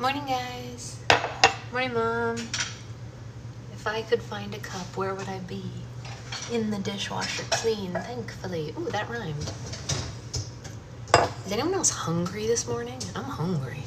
Morning, guys. Morning, Mom. If I could find a cup, where would I be? In the dishwasher, clean, thankfully. Ooh, that rhymed. Is anyone else hungry this morning? I'm hungry.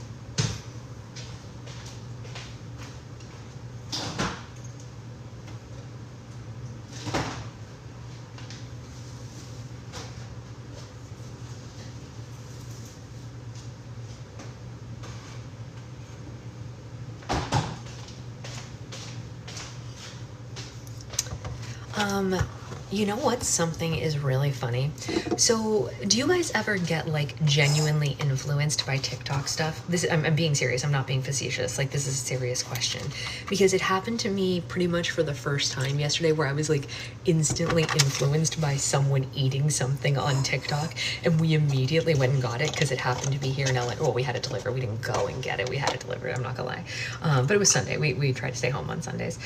You know what? Something is really funny. So, do you guys ever get like genuinely influenced by TikTok stuff? I'm being serious. I'm not being facetious. Like, this is a serious question because it happened to me pretty much for the first time yesterday, where I was like instantly influenced by someone eating something on TikTok, and we immediately went and got it because it happened to be here in LA. Well, we had it delivered. We didn't go and get it. We had it delivered. I'm not gonna lie. But it was Sunday. We tried to stay home on Sundays.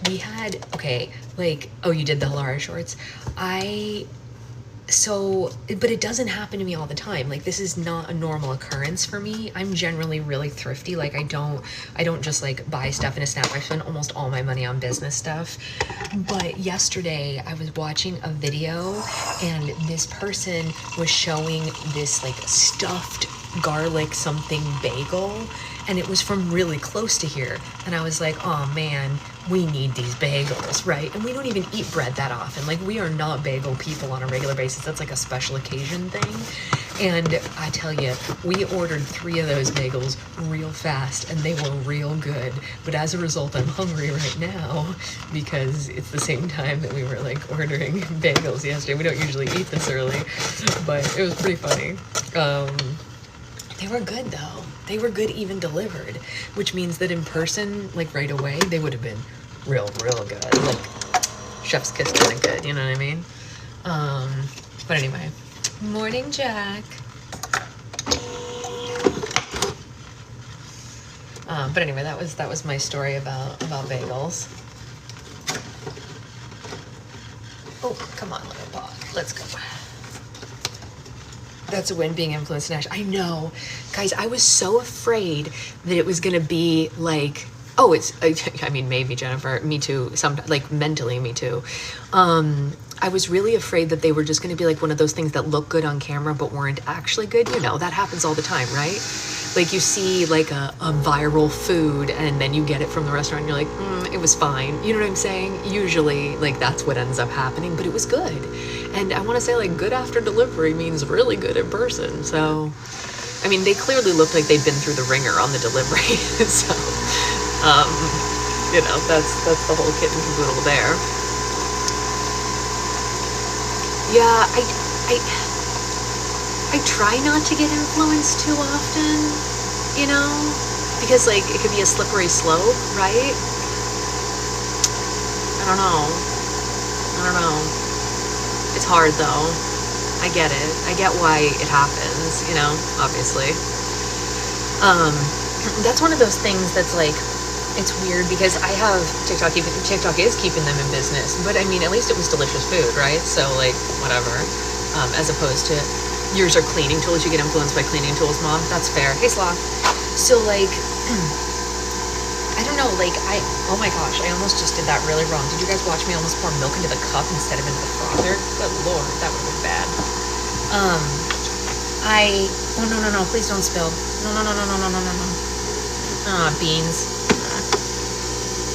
We had, okay, like, oh, you did the Halara shorts. But it doesn't happen to me all the time. Like, this is not a normal occurrence for me. I'm generally really thrifty. Like, I don't just like buy stuff in a snap. I spend almost all my money on business stuff. But yesterday I was watching a video and this person was showing this like stuffed garlic something bagel, and it was from really close to here. And I was like, oh man, we need these bagels, right? And we don't even eat bread that often. Like, we are not bagel people on a regular basis. That's like a special occasion thing. And I tell you, we ordered 3 of those bagels real fast and they were real good. But as a result, I'm hungry right now because it's the same time that we were like ordering bagels yesterday. We don't usually eat this early, but it was pretty funny. They were good though. They were good even delivered, which means that in person, like right away, they would have been real good. Like, chef's kiss kind of good, you know what I mean? But anyway, morning, Jack. But anyway, that was my story about bagels. Oh, come on, little dog. Let's go. That's a win, being influenced in action. I know. Guys, I was so afraid that it was going to be like, oh, I mean, maybe, Jennifer, me too, like mentally, me too. I was really afraid that they were just going to be like one of those things that look good on camera but weren't actually good. You know, that happens all the time, right? Like, you see like a viral food and then you get it from the restaurant and you're like, it was fine. You know what I'm saying? Usually, like, that's what ends up happening, but it was good. And I want to say, like, good after delivery means really good in person. So, I mean, they clearly looked like they'd been through the ringer on the delivery. So, you know, that's the whole kit and caboodle there. Yeah, I try not to get influenced too often, you know, because like it could be a slippery slope, right? I don't know. It's hard though. I get it. I get why it happens, you know, obviously. That's one of those things that's like, it's weird because I have TikTok is keeping them in business, but I mean, at least it was delicious food, right? So like, whatever. As opposed to yours are cleaning tools. You get influenced by cleaning tools, Mom. That's fair. Hey, Sloth. So like, I don't know, like oh my gosh, I almost just did that really wrong. Did you guys watch me almost pour milk into the cup instead of into the frother? Good Lord, that would have been bad. Oh no, please don't spill. No. Beans.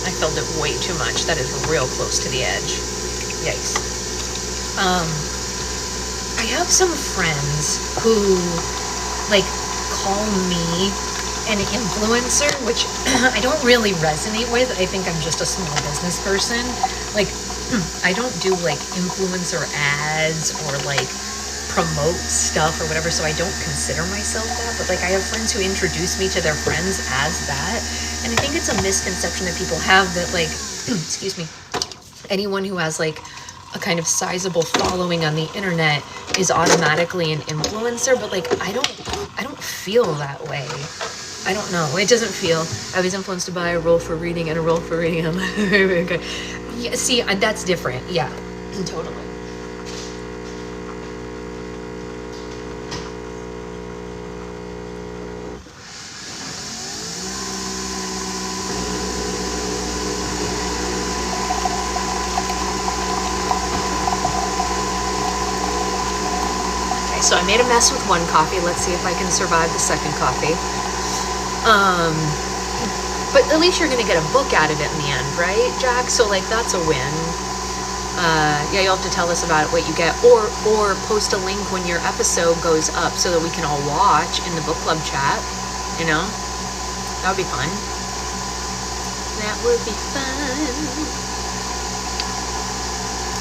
I filled it way too much. That is real close to the edge. Yikes. I have some friends who, like, call me an influencer, which I don't really resonate with. I think I'm just a small business person. Like, I don't do, like, influencer ads or, like, promote stuff or whatever, so I don't consider myself that. But, like, I have friends who introduce me to their friends as that. And I think it's a misconception that people have that, like, excuse me, anyone who has, like, a kind of sizable following on the internet is automatically an influencer. But, like, I don't feel that way. I don't know. It doesn't feel. I was influenced by a role for reading and a role for reading. Okay. Yeah, see, that's different. Yeah, totally. Okay, so I made a mess with one coffee. Let's see if I can survive the second coffee. But at least you're gonna get a book out of it in the end, right, Jack? So like that's a win. Yeah, you'll have to tell us about what you get, or post a link when your episode goes up so that we can all watch in the book club chat. You know, that would be fun. That would be fun.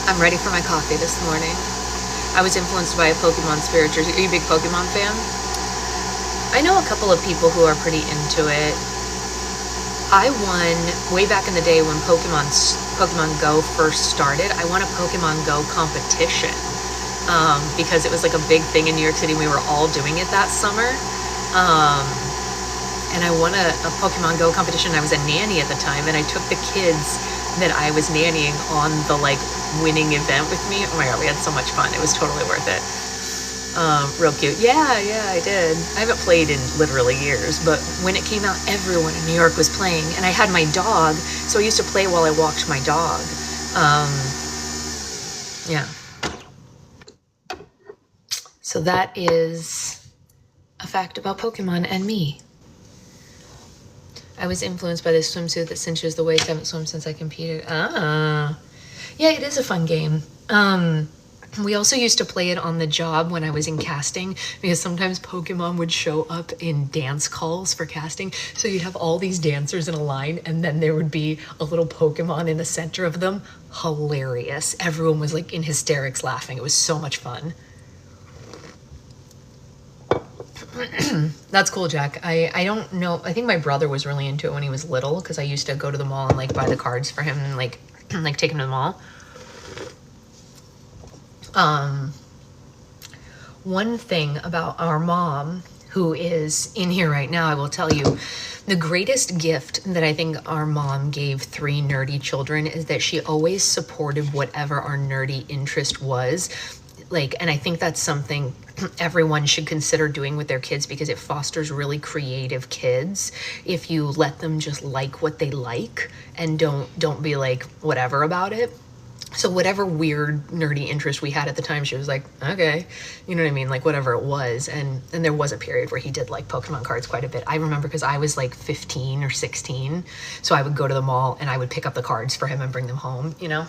I'm ready for my coffee this morning. I was influenced by a Pokemon spirit jersey. Are you a big Pokemon fan? I know a couple of people who are pretty into it. I won way back in the day when Pokemon Go first started. I won a Pokemon Go competition because it was like a big thing in New York City. We were all doing it that summer. And I won a Pokemon Go competition. I was a nanny at the time, and I took the kids that I was nannying on the like winning event with me. Oh my God, we had so much fun. It was totally worth it. Real cute. Yeah, I did. I haven't played in literally years, but when it came out, everyone in New York was playing, and I had my dog, so I used to play while I walked my dog. Yeah. So that is a fact about Pokemon and me. I was influenced by this swimsuit that cinches the waist. I haven't swum since I competed. Yeah, it is a fun game. We also used to play it on the job when I was in casting, because sometimes Pokemon would show up in dance calls for casting. So you'd have all these dancers in a line, and then there would be a little Pokemon in the center of them. Hilarious. Everyone was like in hysterics laughing. It was so much fun. That's cool, Jack. I don't know. I think my brother was really into it when he was little, because I used to go to the mall and like buy the cards for him and like take him to the mall. One thing about our mom, who is in here right now, I will tell you, the greatest gift that I think our mom gave 3 nerdy children is that she always supported whatever our nerdy interest was. Like, and I think that's something everyone should consider doing with their kids, because it fosters really creative kids if you let them just like what they like and don't be like whatever about it. So whatever weird nerdy interest we had at the time, she was like, okay, you know what I mean? Like whatever it was. And there was a period where he did like Pokemon cards quite a bit. I remember because I was like 15 or 16. So I would go to the mall and I would pick up the cards for him and bring them home, you know?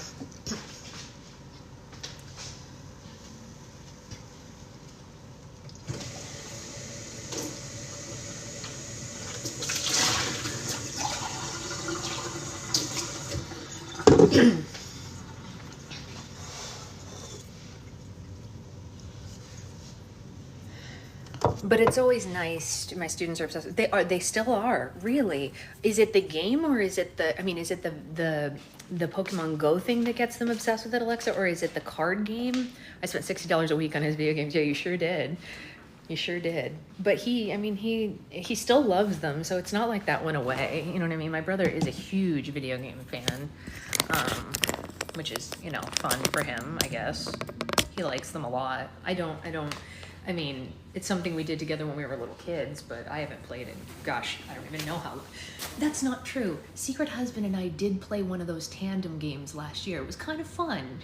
But it's always nice. My students are obsessed. They still are, really. Is it the game, or is it is it the Pokemon Go thing that gets them obsessed with it, Alexa, or is it the card game? I spent $60 a week on his video games. Yeah, you sure did. You sure did. But he still loves them, so it's not like that went away. You know what I mean? My brother is a huge video game fan, which is, you know, fun for him, I guess. He likes them a lot. I mean, it's something we did together when we were little kids, but I haven't played it. Gosh, I don't even know how long. That's not true. Secret Husband and I did play one of those tandem games last year. It was kind of fun.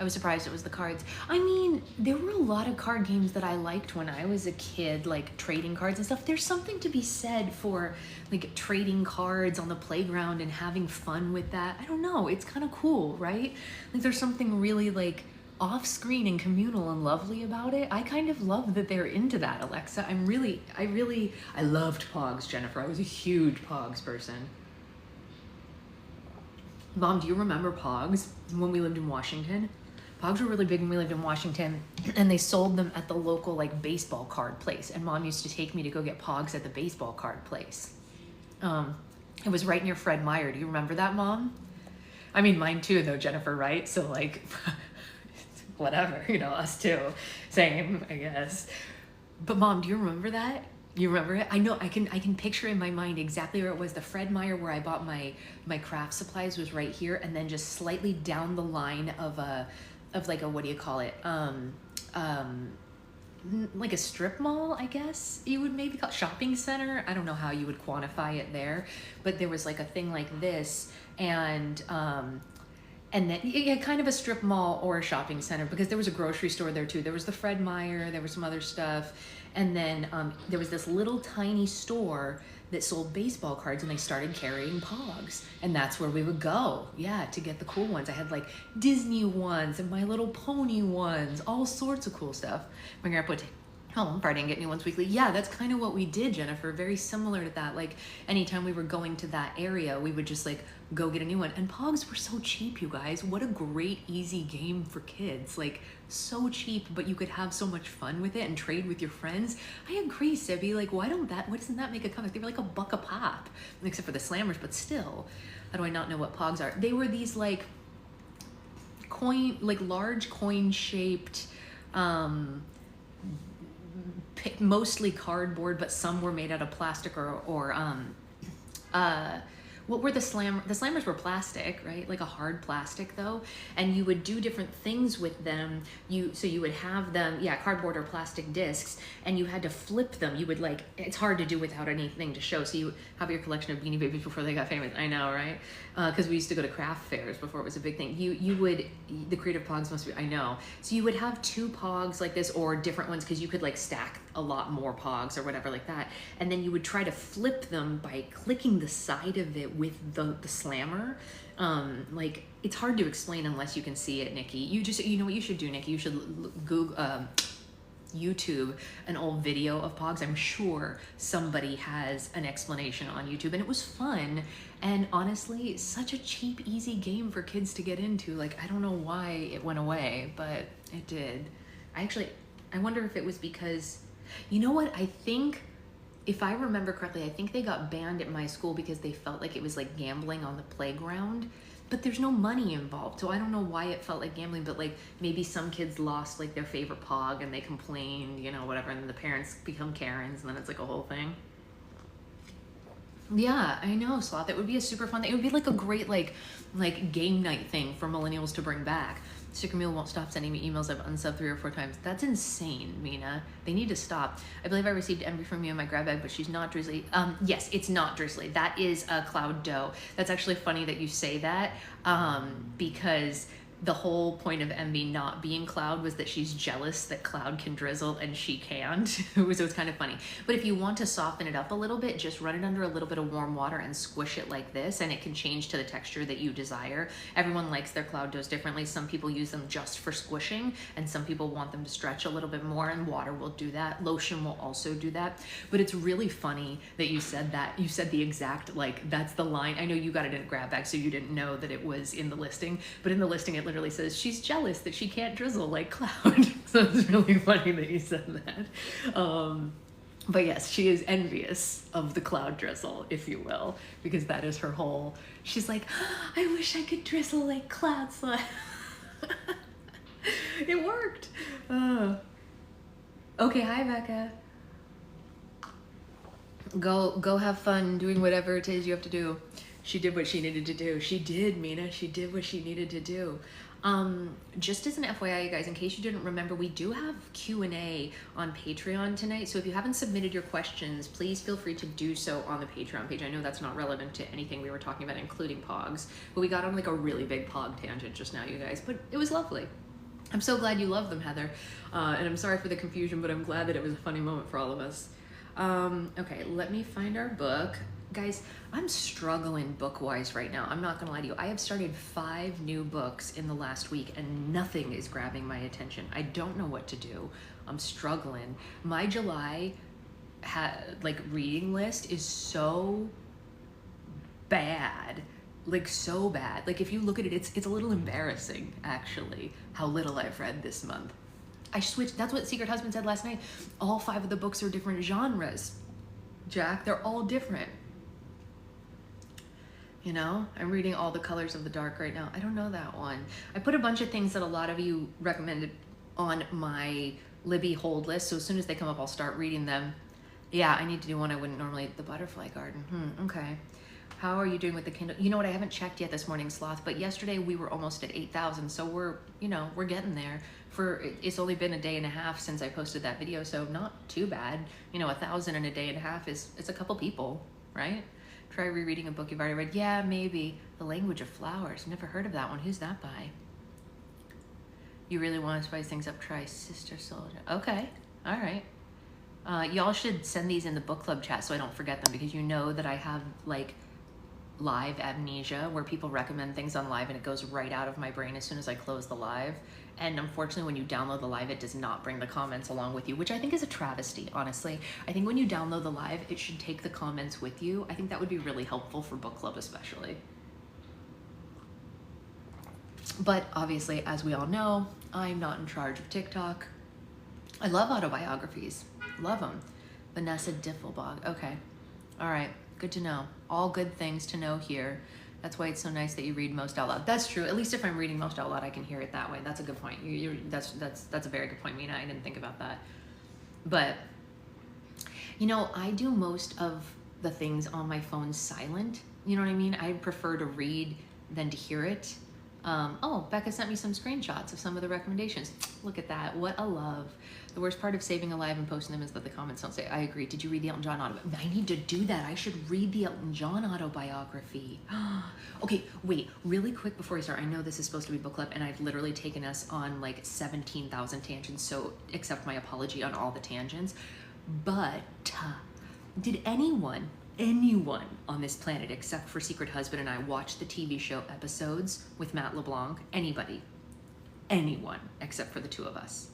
I was surprised it was the cards. I mean, there were a lot of card games that I liked when I was a kid, like trading cards and stuff. There's something to be said for like trading cards on the playground and having fun with that. I don't know. It's kind of cool, right? Like there's something really like off-screen and communal and lovely about it. I kind of love that they're into that, Alexa. I loved Pogs, Jennifer. I was a huge Pogs person. Mom, do you remember Pogs when we lived in Washington? Pogs were really big when we lived in Washington, and they sold them at the local like baseball card place, and Mom used to take me to go get Pogs at the baseball card place. It was right near Fred Meyer. Do you remember that, Mom? I mean, mine too, though, Jennifer, right? So like whatever, you know, us too. Same, I guess. But Mom, do you remember that? You remember it? I know. I can picture in my mind exactly where it was. The Fred Meyer where I bought my craft supplies was right here, and then just slightly down the line of like a, what do you call it? Like a strip mall, I guess you would maybe call it, shopping center. I don't know how you would quantify it there, but there was like a thing like this, and then yeah, kind of a strip mall or a shopping center, because there was a grocery store there too. There was the Fred Meyer, there was some other stuff, and then there was this little tiny store that sold baseball cards, and they started carrying Pogs, and that's where we would go, yeah, to get the cool ones. I had like Disney ones and My Little Pony ones, all sorts of cool stuff. My grandpa would take home, party and get new ones weekly. Yeah, that's kind of what we did, Jennifer. Very similar to that. Like anytime we were going to that area, we would just like go get a new one. And Pogs were so cheap, you guys. What a great, easy game for kids. Like so cheap, but you could have so much fun with it and trade with your friends. I agree, Sibby. Like why doesn't that make a comeback? They were like $1 a pop, except for the slammers, but still. How do I not know what Pogs are? They were these like large coin shaped, mostly cardboard, but some were made out of plastic or what were the slammers were plastic, right? Like a hard plastic though. And you would do different things with them. So you would have them, yeah, cardboard or plastic discs, and you had to flip them. You would like, it's hard to do without anything to show. So you have your collection of Beanie Babies before they got famous. I know, right? Because we used to go to craft fairs before it was a big thing. The Creative Pogs must be, I know. So you would have 2 Pogs like this, or different ones, because you could like stack a lot more Pogs or whatever like that. And then you would try to flip them by clicking the side of it with the slammer. Like it's hard to explain unless you can see it, Nikki. You know what you should do, Nikki? You should Google, YouTube an old video of Pogs. I'm sure somebody has an explanation on YouTube, and it was fun. And honestly, such a cheap, easy game for kids to get into. Like, I don't know why it went away, but it did. I wonder if it was because, you know what? I think, if I remember correctly, I think they got banned at my school because they felt like it was like gambling on the playground. But there's no money involved, so I don't know why it felt like gambling, but like maybe some kids lost like their favorite Pog and they complained, you know, whatever, and then the parents become Karens, and then it's like a whole thing. Yeah, I know, Sloth. It would be a super fun thing. It would be like a great like game night thing for millennials to bring back. Sticker Mule won't stop sending me emails. I've unsubbed 3 or 4 times. That's insane, Mina. They need to stop. I believe I received envy from you in my grab bag, but she's not Drizzly. Yes, it's not Drizzly. That is Cloud Dough. That's actually funny that you say that, because the whole point of Envy not being Cloud was that she's jealous that Cloud can drizzle and she can't. So it's kind of funny. But if you want to soften it up a little bit, just run it under a little bit of warm water and squish it like this, and it can change to the texture that you desire. Everyone likes their Cloud Doughs differently. Some people use them just for squishing, and some people want them to stretch a little bit more, and water will do that. Lotion will also do that. But it's really funny that you said that. You said the exact, like, that's the line. I know you got it in a grab bag, so you didn't know that it was in the listing, but in the listing it literally says she's jealous that she can't drizzle like Cloud. So it's really funny that you said that. But yes, she is envious of the Cloud drizzle, if you will, because that is her whole, she's like, I wish I could drizzle like Cloud slime. It worked. Okay, hi Becca. Go have fun doing whatever it is you have to do. She did what she needed to do. She did, Mina. She did what she needed to do. Just as an FYI, you guys, in case you didn't remember, we do have Q&A on Patreon tonight. So if you haven't submitted your questions, please feel free to do so on the Patreon page. I know that's not relevant to anything we were talking about, including Pogs, but we got on like a really big Pog tangent just now, you guys, but it was lovely. I'm so glad you love them, Heather. And I'm sorry for the confusion, but I'm glad that it was a funny moment for all of us. Okay, let me find our book. Guys, I'm struggling book-wise right now. I'm not gonna lie to you. I have started 5 new books in the last week and nothing is grabbing my attention. I don't know what to do. I'm struggling. My July reading list is so bad. Like so bad. Like if you look at it, it's a little embarrassing actually how little I've read this month. I switched, that's what Secret Husband said last night. All 5 of the books are different genres. Jack, they're all different. You know, I'm reading All the Colors of the Dark right now. I don't know that one. I put a bunch of things that a lot of you recommended on my Libby hold list. So as soon as they come up, I'll start reading them. Yeah, I need to do one I wouldn't normally. The butterfly garden. Okay. How are you doing with the Kindle? You know what? I haven't checked yet this morning, Sloth, but yesterday we were almost at 8,000. So we're getting there. It's only been a day and a half since I posted that video. So not too bad. 1,000 in a day and a half it's a couple people, right? Try rereading a book you've already read. Yeah, maybe. The Language of Flowers. Never heard of that one. Who's that by? You really want to spice things up? Try Sister Soldier. Okay. All right. Y'all should send these in the book club chat so I don't forget them, because you know that I have like live amnesia where people recommend things on live and it goes right out of my brain as soon as I close the live. And unfortunately, when you download the live, it does not bring the comments along with you, which I think is a travesty, honestly. I think when you download the live, it should take the comments with you. I think that would be really helpful for book club especially. But obviously, as we all know, I'm not in charge of TikTok. I love autobiographies. Love them. Vanessa Diffelbog. Okay. All right. Good to know. All good things to know here. That's why it's so nice that you read most out loud. That's true. At least if I'm reading most out loud, I can hear it that way. That's a good point. That's a very good point, Mina. I didn't think about that. But, I do most of the things on my phone silent. You know what I mean? I prefer to read than to hear it. Becca sent me some screenshots of some of the recommendations. Look at that. What a love. The worst part of saving a live and posting them is that the comments don't say, I agree. Did you read the Elton John autobiography? I need to do that. I should read the Elton John autobiography. Okay, wait, really quick before we start. I know this is supposed to be book club and I've literally taken us on like 17,000 tangents. So accept my apology on all the tangents. But did anyone on this planet except for Secret Husband and I watch the TV show episodes with Matt LeBlanc? Anybody? Anyone except for the two of us?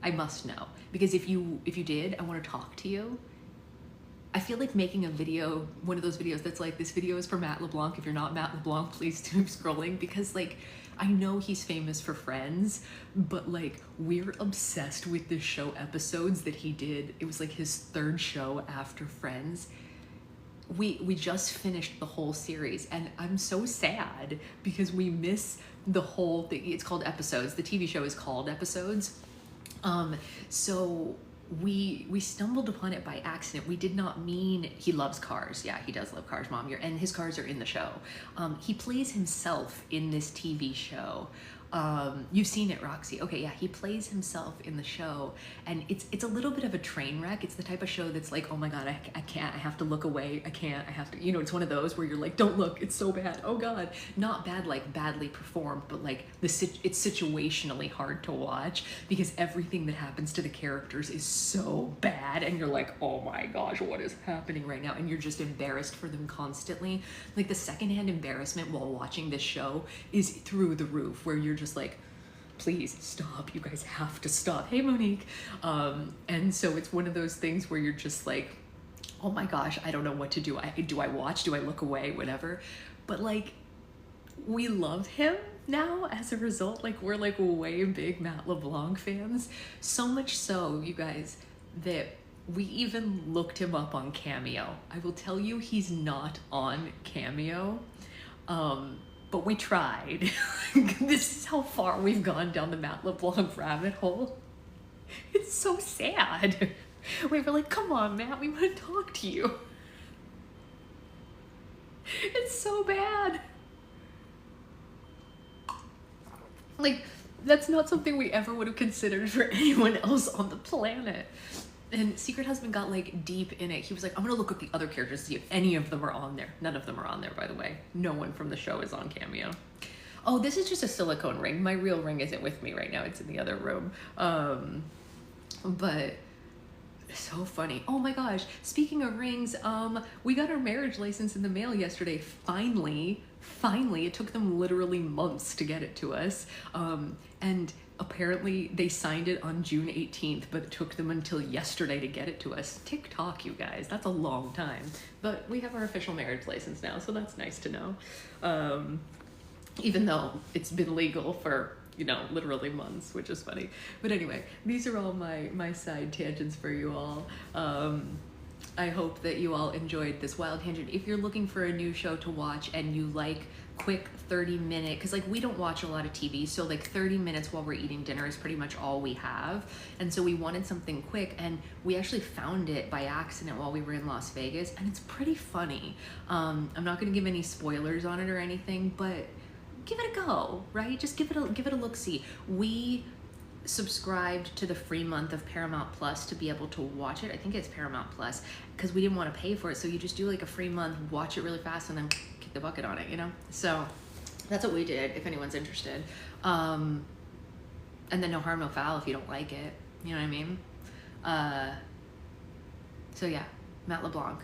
I must know, because if you did, I want to talk to you. I feel like making a video, one of those videos that's like, this video is for Matt LeBlanc. If you're not Matt LeBlanc, please keep scrolling, because like, I know he's famous for Friends, but like, we're obsessed with the show episodes that he did. It was like his third show after Friends. We just finished the whole series and I'm so sad because we miss the whole thing. It's called Episodes. The TV show is called Episodes. So we stumbled upon it by accident. We did not mean. He loves cars. Yeah, he does love cars, Mom. And his cars are in the show. He plays himself in this TV show. You've seen it, Roxy. Okay, yeah, he plays himself in the show, and it's a little bit of a train wreck. It's the type of show that's like, oh my God, I can't, I have to look away. I can't, I have to, it's one of those where you're like, don't look, it's so bad. Oh God, not bad, like badly performed, but like it's situationally hard to watch because everything that happens to the characters is so bad. And you're like, oh my gosh, what is happening right now? And you're just embarrassed for them constantly. Like the secondhand embarrassment while watching this show is through the roof, where you're just like, please stop, you guys have to stop. Hey Monique. And so it's one of those things where you're just like, oh my gosh, I don't know what to do. Do I watch? Do I look away? Whatever. But like, we love him now as a result. Like we're like way big Matt LeBlanc fans. So much so, you guys, that we even looked him up on Cameo. I will tell you, he's not on Cameo. But we tried. This is how far we've gone down the Matt LeBlanc rabbit hole. It's so sad. We were like, come on, Matt, we want to talk to you. It's so bad. Like, that's not something we ever would have considered for anyone else on the planet. And Secret Husband got like deep in it. He was like, I'm gonna look up the other characters to see if any of them are on there. None of them are on there, by the way. No one from the show is on Cameo. Oh, this is just a silicone ring. My real ring isn't with me right now. It's in the other room. But so funny. Oh my gosh. Speaking of rings, we got our marriage license in the mail yesterday. Finally, it took them literally months to get it to us. And apparently they signed it on June 18th, but it took them until yesterday to get it to us. TikTok, you guys, that's a long time. But we have our official marriage license now, so that's nice to know. Even though it's been legal for, literally months, which is funny. But anyway, these are all my side tangents for you all. I hope that you all enjoyed this wild tangent. If you're looking for a new show to watch and you like quick 30-minute, because like we don't watch a lot of TV, so like 30 minutes while we're eating dinner is pretty much all we have, and so we wanted something quick, and we actually found it by accident while we were in Las Vegas, and it's pretty funny. I'm not going to give any spoilers on it or anything, but give it a go, right? Just give it a look-see. We subscribed to the free month of Paramount Plus to be able to watch it. I think it's Paramount Plus, because we didn't want to pay for it, so you just do like a free month, watch it really fast, and then kick the bucket on it, you know? So that's what we did, if anyone's interested. And then no harm, no foul if you don't like it, you know what I mean? So yeah, Matt LeBlanc.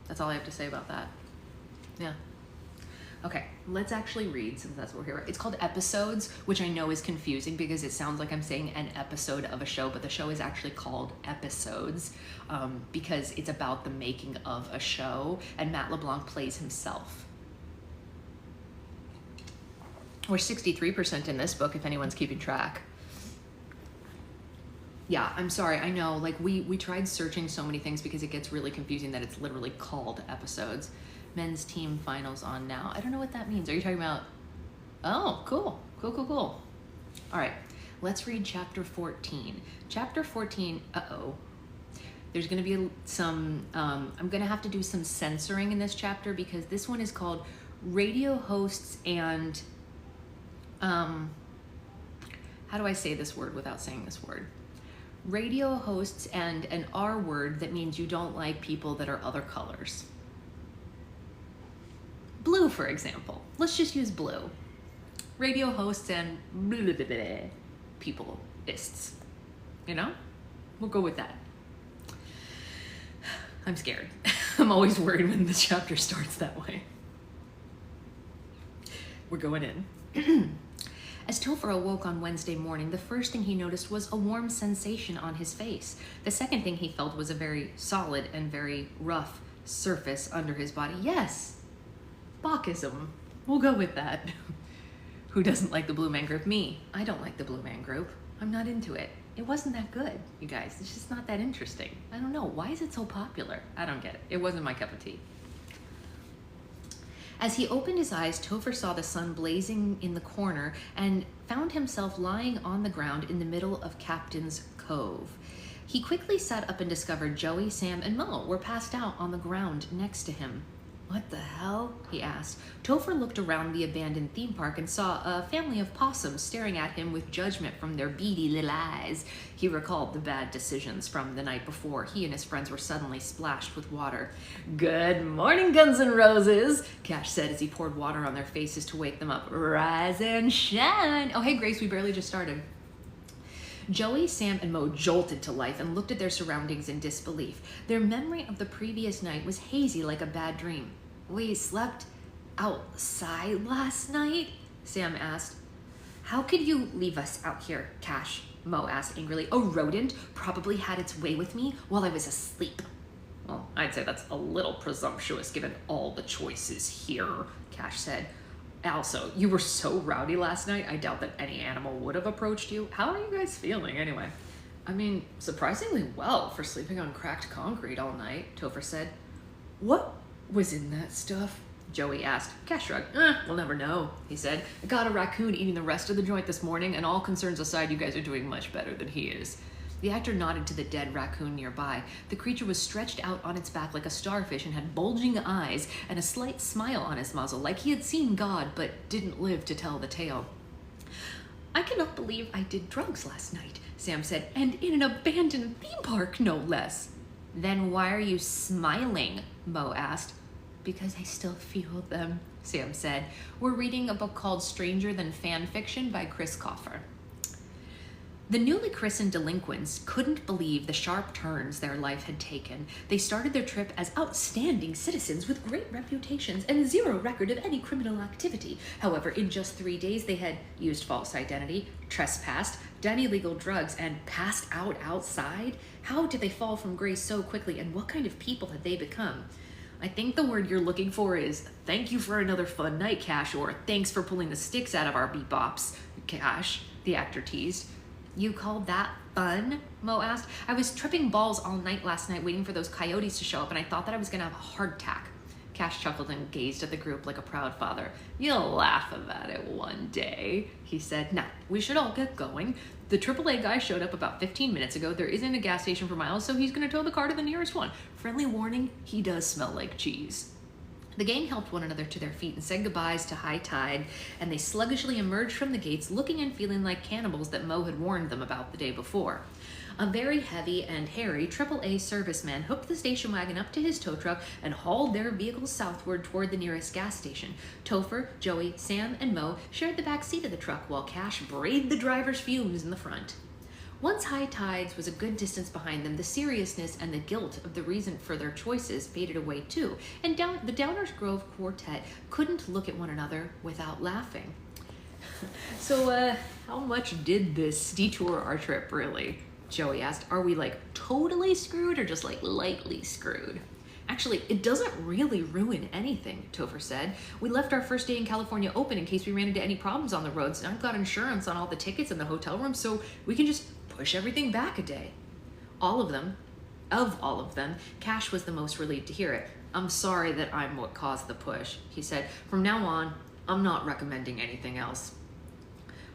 That's all I have to say about that. Yeah. Okay, let's actually read, since that's what we're here. It's called Episodes, which I know is confusing because it sounds like I'm saying an episode of a show, but the show is actually called Episodes because it's about the making of a show, and Matt LeBlanc plays himself. We're 63% in this book, if anyone's keeping track. Yeah, I'm sorry, I know, like we tried searching so many things because it gets really confusing that it's literally called Episodes. Men's team finals on now. I don't know what that means. Are you talking about? Oh, cool. Cool. All right, let's read chapter 14. Chapter 14, there's gonna be some, I'm gonna have to do some censoring in this chapter because this one is called Radio Hosts and, how do I say this word without saying this word? Radio hosts and an R word that means you don't like people that are other colors. Blue, for example. Let's just use blue. Radio hosts and people-ists. You know? We'll go with that. I'm scared. I'm always worried when the chapter starts that way. We're going in. As Topher awoke on Wednesday morning, the first thing he noticed was a warm sensation on his face. The second thing he felt was a very solid and very rough surface under his body. Yes! Bachism. We'll go with that. Who doesn't like the Blue Man Group? Me. I don't like the Blue Man Group. I'm not into it. It wasn't that good, you guys. It's just not that interesting. I don't know. Why is it so popular? I don't get it. It wasn't my cup of tea. As he opened his eyes, Topher saw the sun blazing in the corner and found himself lying on the ground in the middle of Captain's Cove. He quickly sat up and discovered Joey, Sam, and Mo were passed out on the ground next to him. What the hell? He asked. Topher looked around the abandoned theme park and saw a family of possums staring at him with judgment from their beady little eyes. He recalled the bad decisions from the night before. He and his friends were suddenly splashed with water. Good morning, Guns N' Roses, Cash said as he poured water on their faces to wake them up. Rise and shine. Oh, hey, Grace, we barely just started. Joey, Sam, and Mo jolted to life and looked at their surroundings in disbelief. Their memory of the previous night was hazy like a bad dream. We slept outside last night? Sam asked. How could you leave us out here, Cash? Mo asked angrily. A rodent probably had its way with me while I was asleep. Well, I'd say that's a little presumptuous given all the choices here, Cash said. Also, you were so rowdy last night, I doubt that any animal would have approached you. How are you guys feeling anyway? I mean, surprisingly well for sleeping on cracked concrete all night, Topher said. What was in that stuff? Joey asked. Cash shrugged. We'll never know, he said. I got a raccoon eating the rest of the joint this morning, and all concerns aside, you guys are doing much better than he is. The actor nodded to the dead raccoon nearby. The creature was stretched out on its back like a starfish and had bulging eyes and a slight smile on his muzzle, like he had seen God but didn't live to tell the tale. I cannot believe I did drugs last night, Sam said, and in an abandoned theme park, no less. Then why are you smiling? Mo asked. Because I still feel them, Sam said. We're reading a book called Stranger Than FANFICTION by Chris Coffer. The newly christened delinquents couldn't believe the sharp turns their life had taken. They started their trip as outstanding citizens with great reputations and zero record of any criminal activity. However, in just 3 days, they had used false identity, trespassed, done illegal drugs, and passed out outside. How did they fall from grace so quickly, and what kind of people had they become? I think the word you're looking for is, thank you for another fun night, Cash, or thanks for pulling the sticks out of our bebops, Cash, the actor teased. You call that fun? Mo asked. I was tripping balls all night last night waiting for those coyotes to show up, and I thought that I was going to have a heart attack. Cash chuckled and gazed at the group like a proud father. You'll laugh about it one day, he said. Now, we should all get going. The AAA guy showed up about 15 minutes ago. There isn't a gas station for miles, so he's going to tow the car to the nearest one. Friendly warning, he does smell like cheese. The gang helped one another to their feet and said goodbyes to high tide, and they sluggishly emerged from the gates, looking and feeling like cannibals that Mo had warned them about the day before. A very heavy and hairy AAA serviceman hooked the station wagon up to his tow truck and hauled their vehicles southward toward the nearest gas station. Topher, Joey, Sam, and Mo shared the back seat of the truck while Cash braved the driver's fumes in the front. Once high tides was a good distance behind them, the seriousness and the guilt of the reason for their choices faded away too, and the Downers Grove quartet couldn't look at one another without laughing. So, how much did this detour our trip really? Joey asked. Are we like totally screwed or just like lightly screwed? Actually, it doesn't really ruin anything, Topher said. We left our first day in California open in case we ran into any problems on the roads. I've got insurance on all the tickets and the hotel room, so we can just push everything back a day. Of all of them, Cash was the most relieved to hear it. I'm sorry that I'm what caused the push, he said. From now on, I'm not recommending anything else.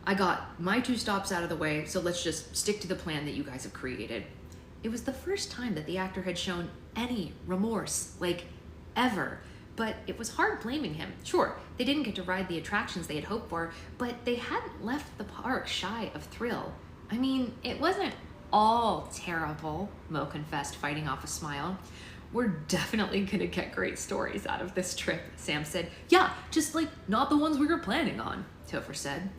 I got my 2 stops out of the way, so let's just stick to the plan that you guys have created. It was the first time that the actor had shown any remorse, like ever, but it was hard blaming him. Sure, they didn't get to ride the attractions they had hoped for, but they hadn't left the park shy of thrill. I mean, it wasn't all terrible, Mo confessed, fighting off a smile. We're definitely gonna get great stories out of this trip, Sam said. Yeah, just like not the ones we were planning on, Topher said.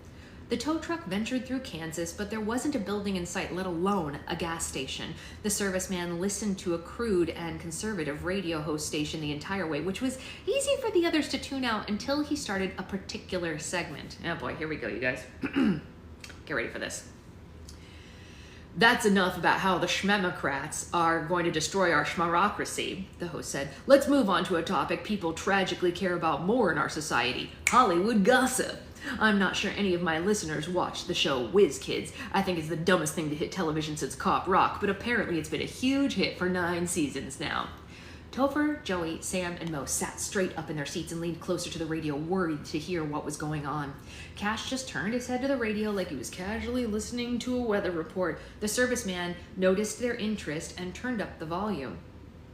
The tow truck ventured through Kansas, but there wasn't a building in sight, let alone a gas station. The serviceman listened to a crude and conservative radio host station the entire way, which was easy for the others to tune out until he started a particular segment. Oh boy, here we go, you guys. Get ready for this. That's enough about how the Schmemocrats are going to destroy our schmarocracy, the host said. Let's move on to a topic people tragically care about more in our society, Hollywood gossip. I'm not sure any of my listeners watch the show Whiz Kids. I think it's the dumbest thing to hit television since Cop Rock, but apparently it's been a huge hit for 9 seasons now. Topher, Joey, Sam, and Mo sat straight up in their seats and leaned closer to the radio, worried to hear what was going on. Cash just turned his head to the radio like he was casually listening to a weather report. The serviceman noticed their interest and turned up the volume.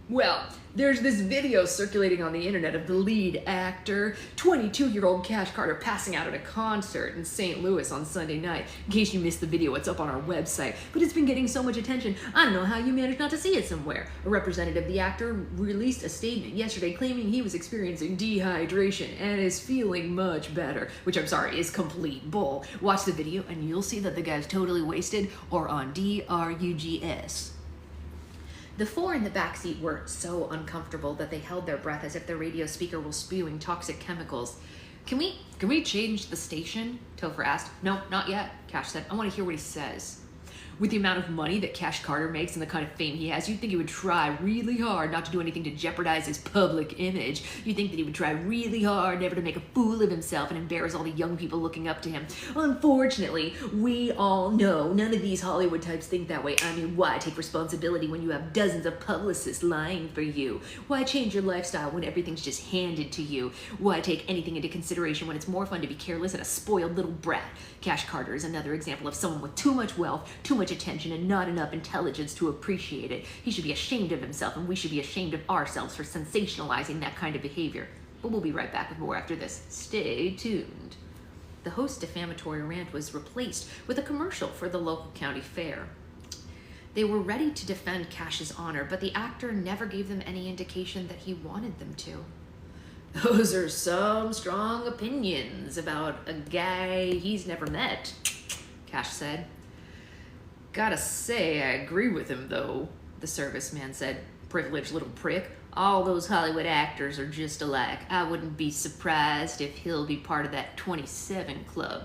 Well, there's this video circulating on the internet of the lead actor, 22-year-old Cash Carter, passing out at a concert in St. Louis on Sunday night. In case you missed the video, it's up on our website, but it's been getting so much attention, I don't know how you managed not to see it somewhere. A representative of the actor released a statement yesterday claiming he was experiencing dehydration and is feeling much better, which I'm sorry is complete bull. Watch the video and you'll see that the guy's totally wasted or on drugs. The 4 in the backseat were so uncomfortable that they held their breath as if the radio speaker was spewing toxic chemicals. Can we change the station? Topher asked. No, not yet, Cash said. I want to hear what he says. With the amount of money that Cash Carter makes and the kind of fame he has, you'd think he would try really hard not to do anything to jeopardize his public image. You'd think that he would try really hard never to make a fool of himself and embarrass all the young people looking up to him. Unfortunately, we all know none of these Hollywood types think that way. I mean, why take responsibility when you have dozens of publicists lying for you? Why change your lifestyle when everything's just handed to you? Why take anything into consideration when it's more fun to be careless and a spoiled little brat? Cash Carter is another example of someone with too much wealth, too much attention, and not enough intelligence to appreciate it. He should be ashamed of himself, and we should be ashamed of ourselves for sensationalizing that kind of behavior. But we'll be right back with more after this. Stay tuned. The host's defamatory rant was replaced with a commercial for the local county fair. They were ready to defend Cash's honor, but the actor never gave them any indication that he wanted them to. Those are some strong opinions about a guy he's never met, Cash said. Gotta say, I agree with him, though, the serviceman said. Privileged little prick. All those Hollywood actors are just alike. I wouldn't be surprised if he'll be part of that 27 club.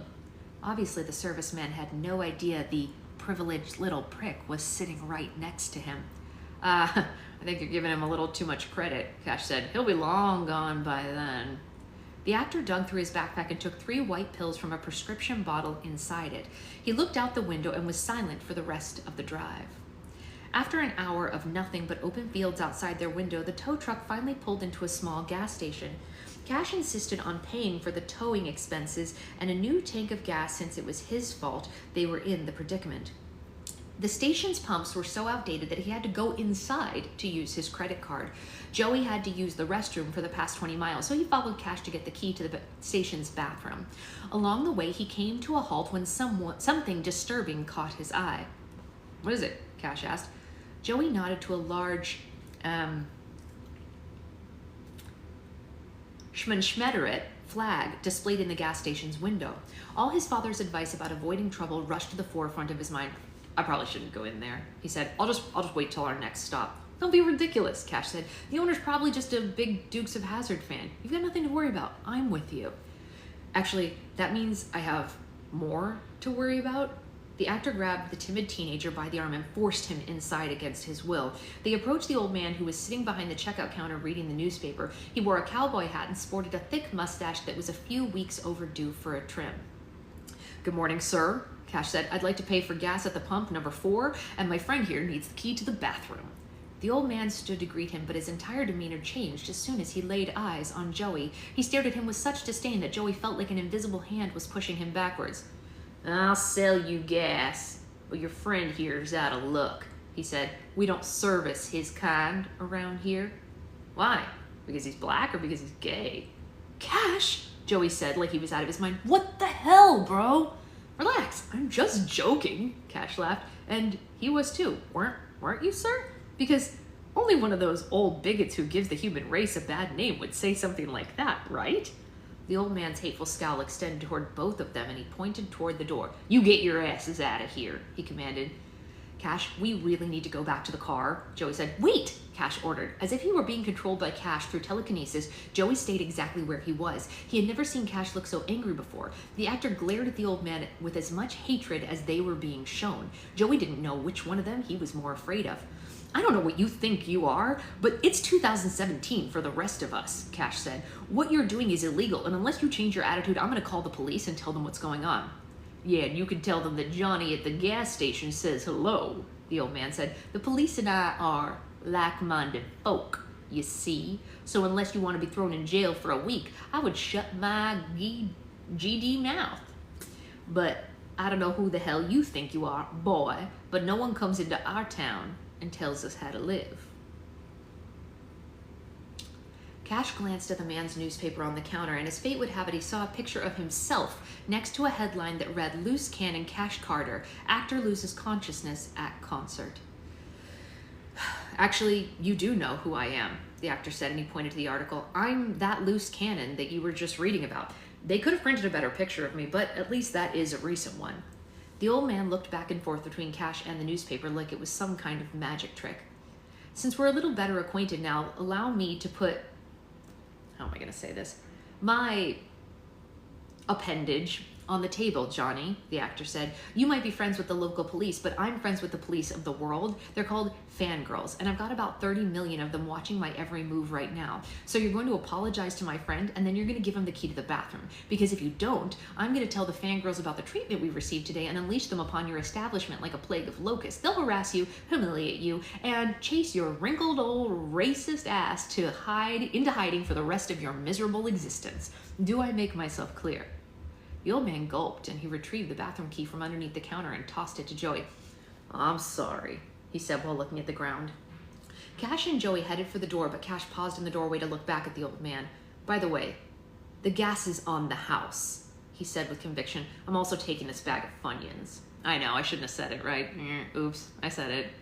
Obviously, the serviceman had no idea the privileged little prick was sitting right next to him. I think you're giving him a little too much credit, Cash said. He'll be long gone by then. The actor dug through his backpack and took 3 white pills from a prescription bottle inside it. He looked out the window and was silent for the rest of the drive. After an hour of nothing but open fields outside their window, the tow truck finally pulled into a small gas station. Cash insisted on paying for the towing expenses and a new tank of gas since it was his fault they were in the predicament. The station's pumps were so outdated that he had to go inside to use his credit card. Joey had to use the restroom for the past 20 miles, so he followed Cash to get the key to the station's bathroom. Along the way, he came to a halt when something disturbing caught his eye. "What is it?" Cash asked. Joey nodded to a large Schmannschmetteret flag displayed in the gas station's window. All his father's advice about avoiding trouble rushed to the forefront of his mind. "I probably shouldn't go in there," he said. I'll just wait till our next stop." "Don't be ridiculous," Cash said. "The owner's probably just a big Dukes of Hazzard fan. You've got nothing to worry about. I'm with you." Actually, that means I have more to worry about. The actor grabbed the timid teenager by the arm and forced him inside against his will. They approached the old man who was sitting behind the checkout counter reading the newspaper. He wore a cowboy hat and sported a thick mustache that was a few weeks overdue for a trim. "Good morning, sir," Cash said. "I'd like to pay for gas at the pump number 4, and my friend here needs the key to the bathroom." The old man stood to greet him, but his entire demeanor changed as soon as he laid eyes on Joey. He stared at him with such disdain that Joey felt like an invisible hand was pushing him backwards. "I'll sell you gas, but your friend here's out of luck," he said. "We don't service his kind around here." "Why? Because he's black or because he's gay?" "Cash," Joey said like he was out of his mind. "What the hell, bro?" "Relax, I'm just joking," Cash laughed. And he was too, weren't you, sir? Because only one of those old bigots who gives the human race a bad name would say something like that, right? The old man's hateful scowl extended toward both of them, and he pointed toward the door. "You get your asses out of here," he commanded. "Cash, we really need to go back to the car," Joey said. "Wait!" Cash ordered. As if he were being controlled by Cash through telekinesis, Joey stayed exactly where he was. He had never seen Cash look so angry before. The actor glared at the old man with as much hatred as they were being shown. Joey didn't know which one of them he was more afraid of. "I don't know what you think you are, but it's 2017 for the rest of us," Cash said. "What you're doing is illegal, and unless you change your attitude, I'm going to call the police and tell them what's going on." "Yeah, and you can tell them that Johnny at the gas station says hello," the old man said. "The police and I are like-minded folk, you see. So unless you want to be thrown in jail for a week, I would shut my GD mouth. But I don't know who the hell you think you are, boy, but no one comes into our town and tells us how to live." Cash glanced at the man's newspaper on the counter, and as fate would have it, he saw a picture of himself next to a headline that read, "Loose Cannon Cash Carter, actor loses consciousness at concert." "Actually, you do know who I am," the actor said, and he pointed to the article. "I'm that loose cannon that you were just reading about. They could have printed a better picture of me, but at least that is a recent one." The old man looked back and forth between Cash and the newspaper like it was some kind of magic trick. "Since we're a little better acquainted now, allow me to put, how am I going to say this, my appendage on the table, Johnny," the actor said. "You might be friends with the local police, but I'm friends with the police of the world. They're called fangirls, and I've got about 30 million of them watching my every move right now. So you're going to apologize to my friend, and then you're going to give him the key to the bathroom. Because if you don't, I'm going to tell the fangirls about the treatment we received today and unleash them upon your establishment like a plague of locusts. They'll harass you, humiliate you, and chase your wrinkled old racist ass into hiding for the rest of your miserable existence. Do I make myself clear?" The old man gulped, and he retrieved the bathroom key from underneath the counter and tossed it to Joey. "I'm sorry," he said while looking at the ground. Cash and Joey headed for the door, but Cash paused in the doorway to look back at the old man. "By the way, the gas is on the house," he said with conviction. "I'm also taking this bag of Funyuns." "I know, I shouldn't have said it, right? Oops, I said it."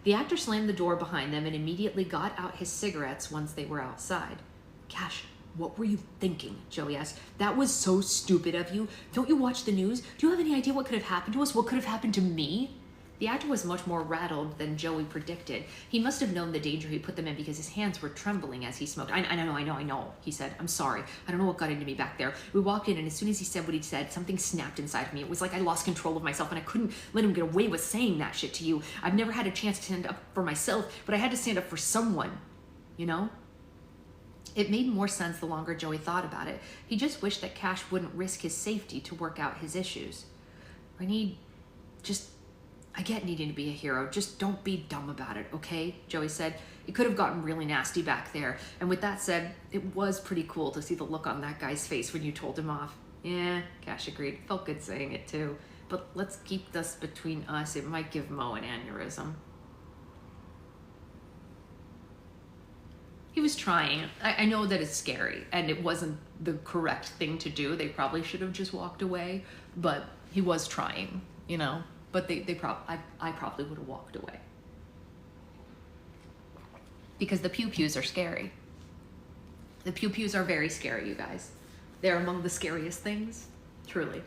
The actor slammed the door behind them and immediately got out his cigarettes once they were outside. "Cash, what were you thinking?" Joey asked. "That was so stupid of you. Don't you watch the news? Do you have any idea what could have happened to us? What could have happened to me?" The actor was much more rattled than Joey predicted. He must have known the danger he put them in because his hands were trembling as he smoked. I know, he said. "I'm sorry. I don't know what got into me back there. We walked in, and as soon as he said what he said, something snapped inside of me. It was like I lost control of myself, and I couldn't let him get away with saying that shit to you. I've never had a chance to stand up for myself, but I had to stand up for someone, you know?" It made more sense the longer Joey thought about it. He just wished that Cash wouldn't risk his safety to work out his issues. I get needing to be a hero. Just don't be dumb about it, okay? Joey said. It could have gotten really nasty back there. And with that said, it was pretty cool to see the look on that guy's face when you told him off. Yeah, Cash agreed. Felt good saying it too. But let's keep this between us. It might give Mo an aneurysm. He was trying. I know that it's scary and it wasn't the correct thing to do. They probably should have just walked away, but he was trying, you know? But I probably would have walked away. Because the pew-pews are scary. The pew-pews are very scary, you guys. They're among the scariest things, truly.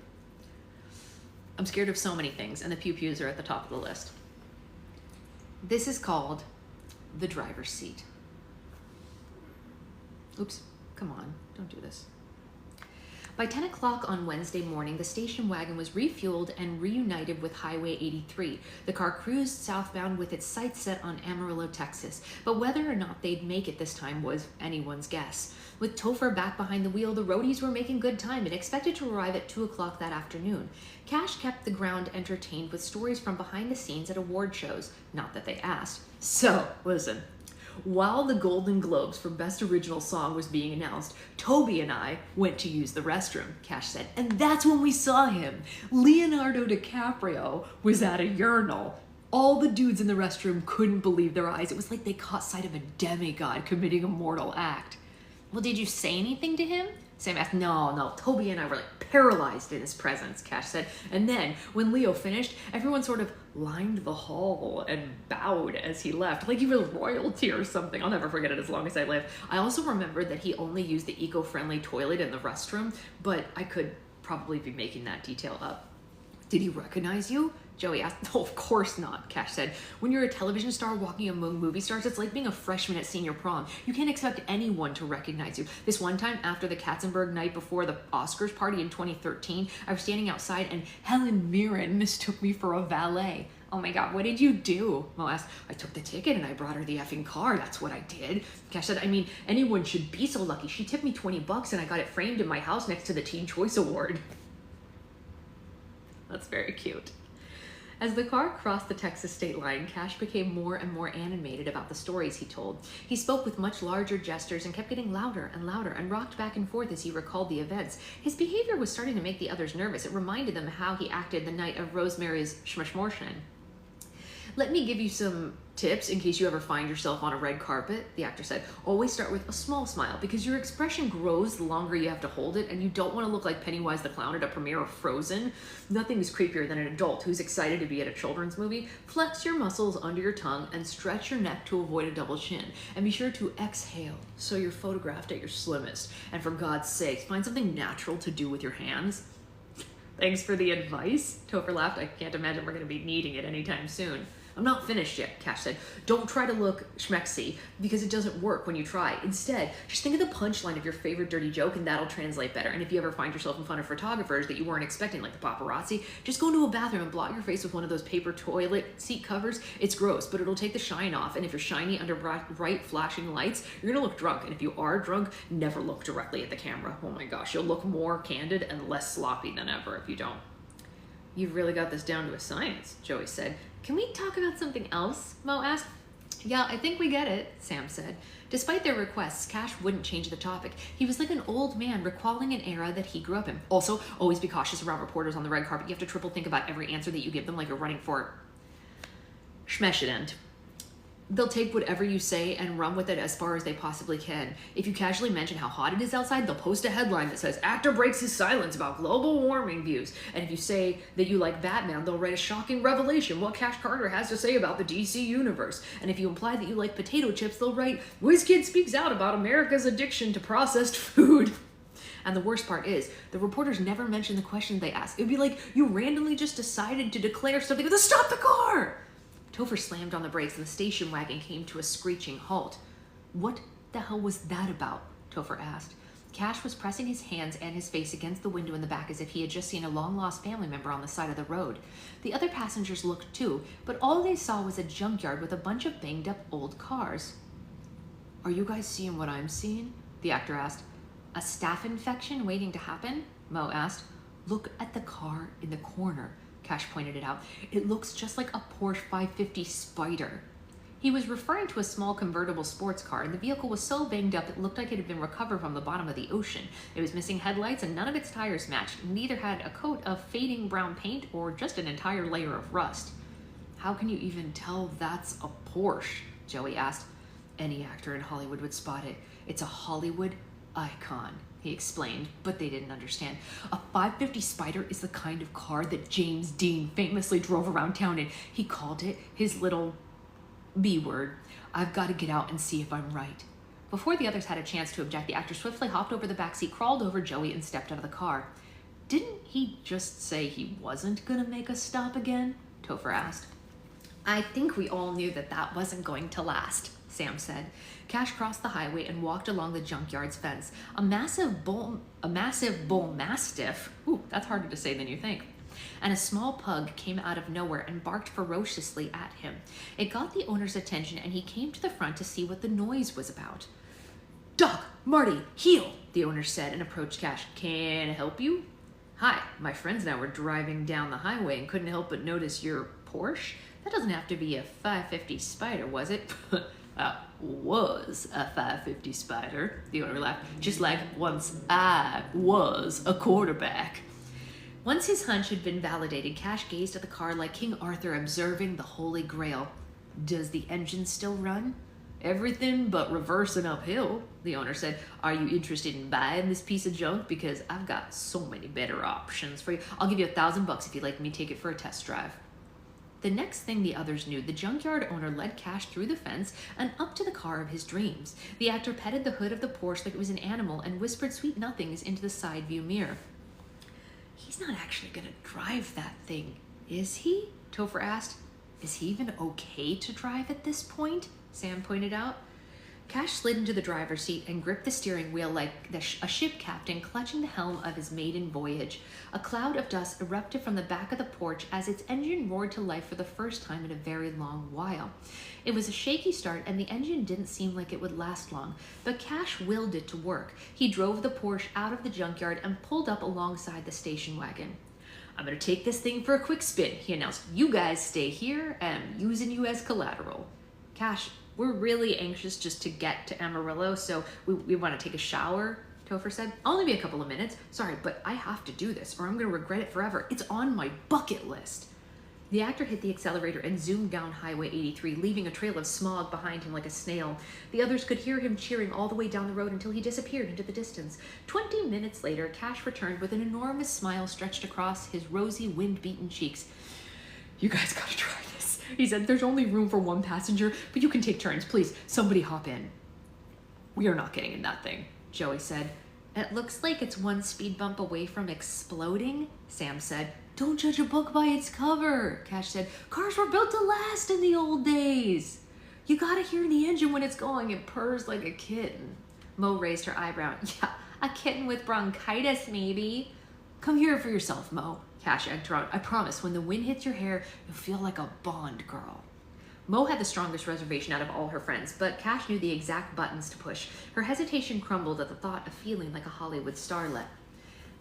I'm scared of so many things, and the pew-pews are at the top of the list. This is called the driver's seat. Oops, come on, don't do this. By 10 o'clock on Wednesday morning, the station wagon was refueled and reunited with Highway 83. The car cruised southbound with its sights set on Amarillo, Texas, but whether or not they'd make it this time was anyone's guess. With Topher back behind the wheel, the roadies were making good time and expected to arrive at 2 o'clock that afternoon. Cash kept the ground entertained with stories from behind the scenes at award shows, not that they asked. So, listen. While the Golden Globes for Best Original Song was being announced, Toby and I went to use the restroom, Cash said. And that's when we saw him. Leonardo DiCaprio was at a urinal. All the dudes in the restroom couldn't believe their eyes. It was like they caught sight of a demigod committing a mortal act. Well, did you say anything to him? Sam asked. No, Toby and I were like paralyzed in his presence, Cash said. And then, when Leo finished, everyone sort of lined the hall and bowed as he left, like he was royalty or something. I'll never forget it as long as I live. I also remembered that he only used the eco-friendly toilet in the restroom, but I could probably be making that detail up. Did he recognize you? Joey asked. No, of course not, Cash said. When you're a television star walking among movie stars, it's like being a freshman at senior prom. You can't expect anyone to recognize you. This one time, after the Katzenberg night before the Oscars party in 2013, I was standing outside and Helen Mirren mistook me for a valet. Oh my God, what did you do? Mo asked. I took the ticket and I brought her the effing car. That's what I did. Cash said, I mean, anyone should be so lucky. She tipped me $20 and I got it framed in my house next to the Teen Choice Award. That's very cute. As the car crossed the Texas state line, Cash became more and more animated about the stories he told. He spoke with much larger gestures and kept getting louder and louder and rocked back and forth as he recalled the events. His behavior was starting to make the others nervous. It reminded them how he acted the night of Rosemary's Schmishmorshin. Let me give you some tips in case you ever find yourself on a red carpet, the actor said. Always start with a small smile because your expression grows the longer you have to hold it, and you don't want to look like Pennywise the Clown at a premiere of Frozen. Nothing is creepier than an adult who's excited to be at a children's movie. Flex your muscles under your tongue and stretch your neck to avoid a double chin. And be sure to exhale so you're photographed at your slimmest. And for God's sakes, find something natural to do with your hands. Thanks for the advice, Topher laughed. I can't imagine we're going to be needing it anytime soon. I'm not finished yet, Cash said. Don't try to look schmexy because it doesn't work when you try. Instead, just think of the punchline of your favorite dirty joke and that'll translate better. And if you ever find yourself in front of photographers that you weren't expecting, like the paparazzi, just go into a bathroom and blot your face with one of those paper toilet seat covers. It's gross, but it'll take the shine off. And if you're shiny under bright flashing lights, you're gonna look drunk. And if you are drunk, never look directly at the camera. Oh my gosh, you'll look more candid and less sloppy than ever if you don't. You've really got this down to a science, Joey said. Can we talk about something else? Mo asked. Yeah, I think we get it, Sam said. Despite their requests, Cash wouldn't change the topic. He was like an old man recalling an era that he grew up in. Also, always be cautious around reporters on the red carpet. You have to triple think about every answer that you give them like you're running for Schmeshident. They'll take whatever you say and run with it as far as they possibly can. If you casually mention how hot it is outside, they'll post a headline that says, actor breaks his silence about global warming views. And if you say that you like Batman, they'll write a shocking revelation what Cash Carter has to say about the DC universe. And if you imply that you like potato chips, they'll write, WizKid speaks out about America's addiction to processed food. And the worst part is, the reporters never mention the question they ask. It'd be like you randomly just decided to declare something with a stop the car! Topher slammed on the brakes and the station wagon came to a screeching halt. What the hell was that about? Topher asked. Cash was pressing his hands and his face against the window in the back as if he had just seen a long-lost family member on the side of the road. The other passengers looked too, but all they saw was a junkyard with a bunch of banged-up old cars. Are you guys seeing what I'm seeing? the actor asked. A staph infection waiting to happen? Mo asked. Look at the car in the corner, Cash pointed it out. It looks just like a Porsche 550 Spider. He was referring to a small convertible sports car, and the vehicle was so banged up it looked like it had been recovered from the bottom of the ocean. It was missing headlights, and none of its tires matched. Neither had a coat of fading brown paint or just an entire layer of rust. How can you even tell that's a Porsche? Joey asked. Any actor in Hollywood would spot it. It's a Hollywood icon, he explained, but they didn't understand. A 550 Spider is the kind of car that James Dean famously drove around town in. He called it his little B word. I've got to get out and see if I'm right. Before the others had a chance to object, the actor swiftly hopped over the backseat, crawled over Joey, and stepped out of the car. Didn't he just say he wasn't going to make a stop again? Topher asked. I think we all knew that that wasn't going to last, Sam said. Cash crossed the highway and walked along the junkyard's fence. A massive bull mastiff, ooh, that's harder to say than you think, and a small pug came out of nowhere and barked ferociously at him. It got the owner's attention, and he came to the front to see what the noise was about. Doc, Marty, heel, the owner said and approached Cash. Can I help you? Hi, my friends and I were driving down the highway and couldn't help but notice your Porsche. That doesn't have to be a 550 Spider, was it? Was a 550 Spider, the owner laughed, just like once I was a quarterback. Once his hunch had been validated, Cash gazed at the car like King Arthur observing the Holy Grail. Does the engine still run? Everything but reverse and uphill, the owner said. Are you interested in buying this piece of junk? Because I've got so many better options for you. I'll give you $1,000 if you'd like me to take it for a test drive. The next thing the others knew, the junkyard owner led Cash through the fence and up to the car of his dreams. The actor petted the hood of the Porsche like it was an animal and whispered sweet nothings into the side view mirror. He's not actually going to drive that thing, is he? Topher asked. Is he even okay to drive at this point? Sam pointed out. Cash slid into the driver's seat and gripped the steering wheel like a ship captain clutching the helm of his maiden voyage. A cloud of dust erupted from the back of the porch as its engine roared to life for the first time in a very long while. It was a shaky start, and the engine didn't seem like it would last long, but Cash willed it to work. He drove the Porsche out of the junkyard and pulled up alongside the station wagon. I'm going to take this thing for a quick spin, he announced. You guys stay here, and I'm using you as collateral. Cash, we're really anxious just to get to Amarillo, so we want to take a shower, Topher said. I'll only be a couple of minutes. Sorry, but I have to do this, or I'm going to regret it forever. It's on my bucket list. The actor hit the accelerator and zoomed down Highway 83, leaving a trail of smog behind him like a snail. The others could hear him cheering all the way down the road until he disappeared into the distance. 20 minutes later, Cash returned with an enormous smile stretched across his rosy, wind-beaten cheeks. You guys gotta try this, he said. There's only room for one passenger, but you can take turns. Please, somebody hop in. We are not getting in that thing, Joey said. It looks like it's one speed bump away from exploding, Sam said. Don't judge a book by its cover, Cash said. Cars were built to last in the old days. You gotta hear the engine when it's going. It purrs like a kitten. Mo raised her eyebrow. Yeah, a kitten with bronchitis, maybe. Come hear it for yourself, Mo, Cash egged her on. I promise, when the wind hits your hair, you'll feel like a Bond girl. Mo had the strongest reservation out of all her friends, but Cash knew the exact buttons to push. Her hesitation crumbled at the thought of feeling like a Hollywood starlet.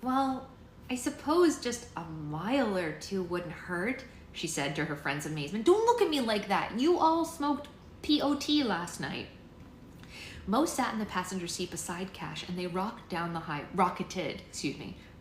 Well, I suppose just a mile or two wouldn't hurt, she said to her friend's amazement. Don't look at me like that. You all smoked POT last night. Mo sat in the passenger seat beside Cash, and they rocketed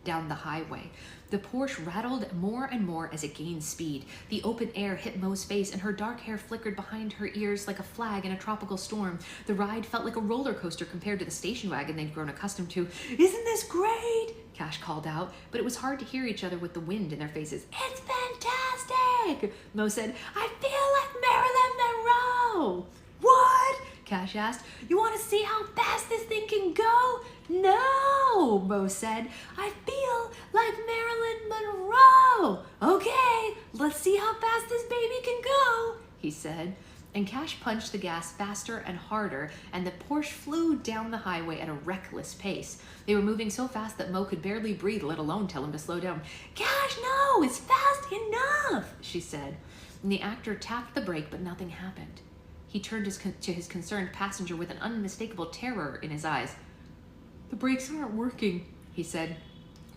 down the highway. The Porsche rattled more and more as it gained speed. The open air hit Mo's face, and her dark hair flickered behind her ears like a flag in a tropical storm. The ride felt like a roller coaster compared to the station wagon they'd grown accustomed to. Isn't this great? Cash called out, but it was hard to hear each other with the wind in their faces. It's fantastic, Mo said. I feel like Marilyn Monroe. What? Cash asked. You want to see how fast this thing can go? No, Mo said. I feel like Marilyn Monroe. Okay, let's see how fast this baby can go, he said. And Cash punched the gas faster and harder, and the Porsche flew down the highway at a reckless pace. They were moving so fast that Mo could barely breathe, let alone tell him to slow down. Cash, no, it's fast enough, she said. And the actor tapped the brake, but nothing happened. He turned to his concerned passenger with an unmistakable terror in his eyes. The brakes aren't working, he said.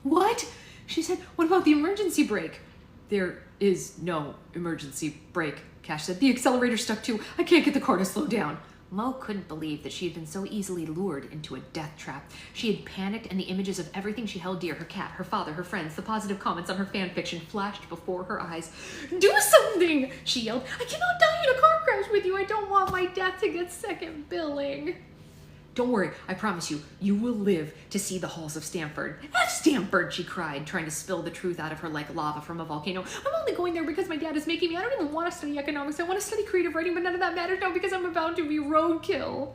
What? She said, what about the emergency brake? There is no emergency brake, Cash said. The accelerator's stuck too. I can't get the car to slow down. Mo couldn't believe that she had been so easily lured into a death trap. She had panicked, and the images of everything she held dear, her cat, her father, her friends, the positive comments on her fan fiction, flashed before her eyes. Do something! She yelled. I cannot die in a car crash with you. I don't want my death to get second billing. Don't worry, I promise you, you will live to see the halls of Stanford. F Stanford, she cried, trying to spill the truth out of her like lava from a volcano. I'm only going there because my dad is making me. I don't even want to study economics. I want to study creative writing, but none of that matters now because I'm about to be roadkill.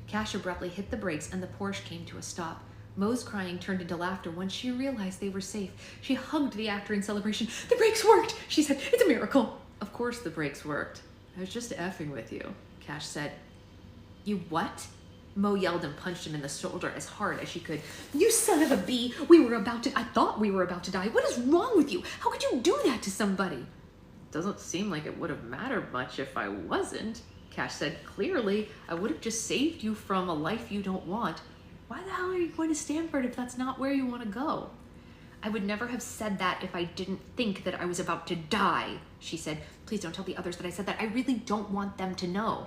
Cash abruptly hit the brakes and the Porsche came to a stop. Mo's crying turned into laughter once she realized they were safe. She hugged the actor in celebration. The brakes worked, she said. It's a miracle. Of course the brakes worked. I was just effing with you, Cash said. You what? Mo yelled and punched him in the shoulder as hard as she could. You son of a bee! I thought we were about to die. What is wrong with you? How could you do that to somebody? Doesn't seem like it would have mattered much if I wasn't, Cash said. Clearly, I would have just saved you from a life you don't want. Why the hell are you going to Stanford if that's not where you want to go? I would never have said that if I didn't think that I was about to die, she said. Please don't tell the others that I said that. I really don't want them to know.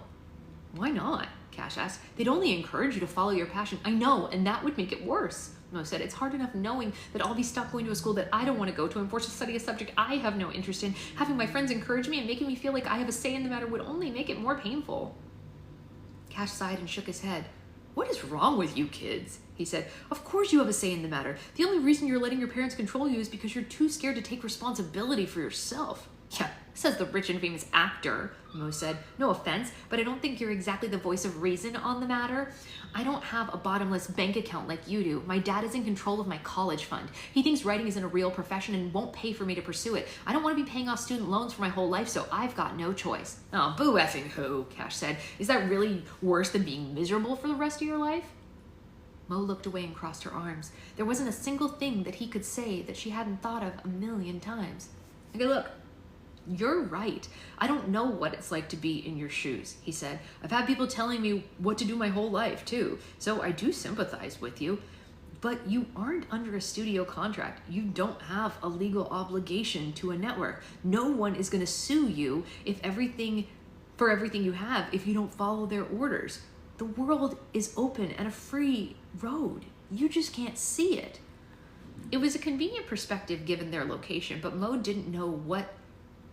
Why not? Cash asked. They'd only encourage you to follow your passion. I know, and that would make it worse, Mo said. It's hard enough knowing that I'll be stuck going to a school that I don't want to go to and forced to study a subject I have no interest in. Having my friends encourage me and making me feel like I have a say in the matter would only make it more painful. Cash sighed and shook his head. What is wrong with you kids? He said. Of course you have a say in the matter. The only reason you're letting your parents control you is because you're too scared to take responsibility for yourself. Yeah, says the rich and famous actor, Mo said. No offense, but I don't think you're exactly the voice of reason on the matter. I don't have a bottomless bank account like you do. My dad is in control of my college fund. He thinks writing isn't a real profession and won't pay for me to pursue it. I don't want to be paying off student loans for my whole life, so I've got no choice. Oh, boo effing who, Cash said. Is that really worse than being miserable for the rest of your life? Mo looked away and crossed her arms. There wasn't a single thing that he could say that she hadn't thought of 1,000,000 times. Okay, look. You're right. I don't know what it's like to be in your shoes, he said. I've had people telling me what to do my whole life, too. So I do sympathize with you. But you aren't under a studio contract. You don't have a legal obligation to a network. No one is going to sue you for everything you have if you don't follow their orders. The world is open and a free road. You just can't see it. It was a convenient perspective given their location, but Mo didn't know what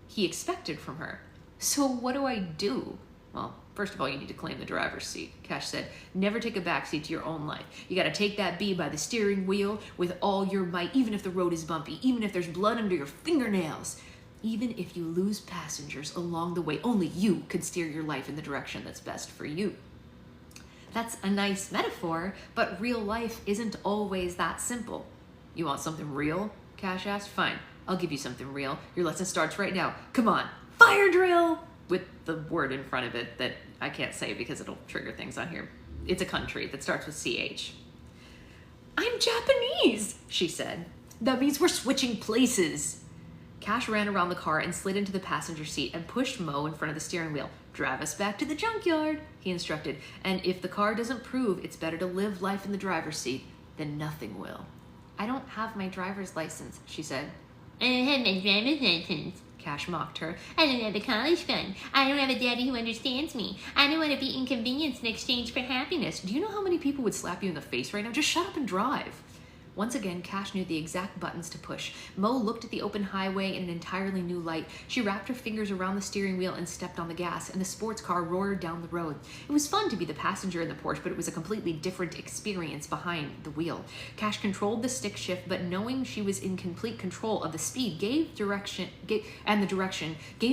he expected from her. So what do I do? Well, first of all, you need to claim the driver's seat, Cash said. Never take a backseat to your own life. You gotta take that bee by the steering wheel with all your might, even if the road is bumpy, even if there's blood under your fingernails. Even if you lose passengers along the way, only you can steer your life in the direction that's best for you. That's a nice metaphor, but real life isn't always that simple. You want something real? Cash asked. Fine. I'll give you something real. Your lesson starts right now. Come on. Fire drill! With the word in front of it that I can't say because it'll trigger things on here. It's a country that starts with CH. I'm Japanese, she said. That means we're switching places. Cash ran around the car and slid into the passenger seat and pushed Mo in front of the steering wheel. Drive us back to the junkyard, he instructed. And if the car doesn't prove it's better to live life in the driver's seat, then nothing will. I don't have my driver's license, she said. I don't have my driver's license, Cash mocked her. I don't have a college fund. I don't have a daddy who understands me. I don't want to be inconvenienced in exchange for happiness. Do you know how many people would slap you in the face right now? Just shut up and drive. Once again, Cash knew the exact buttons to push. Mo looked at the open highway in an entirely new light. She wrapped her fingers around the steering wheel and stepped on the gas, and the sports car roared down the road. It was fun to be the passenger in the Porsche, but it was a completely different experience behind the wheel. Cash controlled the stick shift, but knowing she was in complete control of the speed gave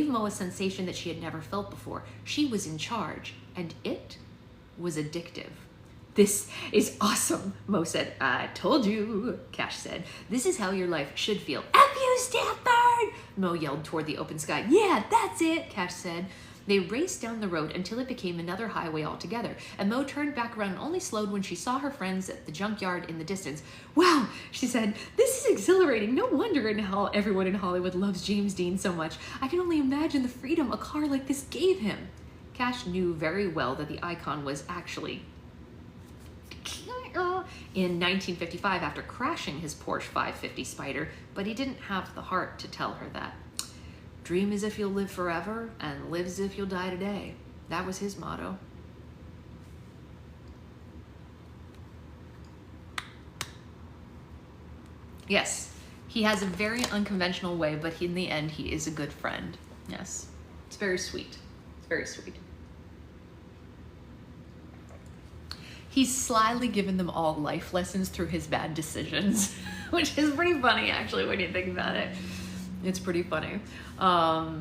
Mo a sensation that she had never felt before. She was in charge, and it was addictive. This is awesome, Mo said. I told you, Cash said. This is how your life should feel. F you, Stanford! Mo yelled toward the open sky. Yeah, that's it, Cash said. They raced down the road until it became another highway altogether, and Mo turned back around and only slowed when she saw her friends at the junkyard in the distance. Wow, she said, this is exhilarating. No wonder everyone in Hollywood loves James Dean so much. I can only imagine the freedom a car like this gave him. Cash knew very well that the icon was actually in 1955 after crashing his Porsche 550 Spider, but he didn't have the heart to tell her that. Dream as if you'll live forever and live as if you'll die today. That was his motto. Yes, he has a very unconventional way, but in the end, he is a good friend. Yes, it's very sweet. It's very sweet. He's slyly given them all life lessons through his bad decisions, which is pretty funny, actually, when you think about it. It's pretty funny. All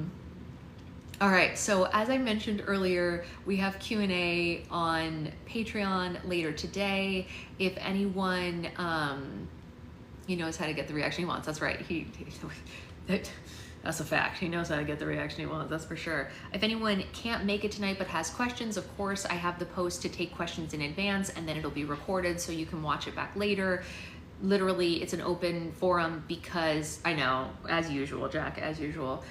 right, so as I mentioned earlier, we have Q&A on Patreon later today. If anyone he knows how to get the reaction he wants, that's right. That's a fact. He knows how to get the reaction he wants, that's for sure. If anyone can't make it tonight but has questions, of course, I have the post to take questions in advance, and then it'll be recorded so you can watch it back later. Literally, it's an open forum because, I know, as usual, Jack, as usual.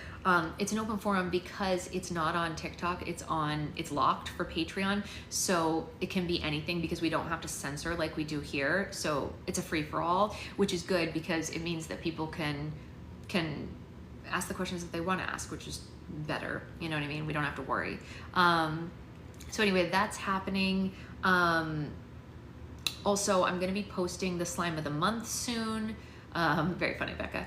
It's an open forum because it's not on TikTok, it's locked for Patreon, so it can be anything because we don't have to censor like we do here. So it's a free-for-all, which is good because it means that people can ask the questions that they want to ask, which is better, you know what I mean? We don't have to worry. So anyway, that's happening. Also, I'm going to be posting the Slime of the Month soon. Very funny, Becca.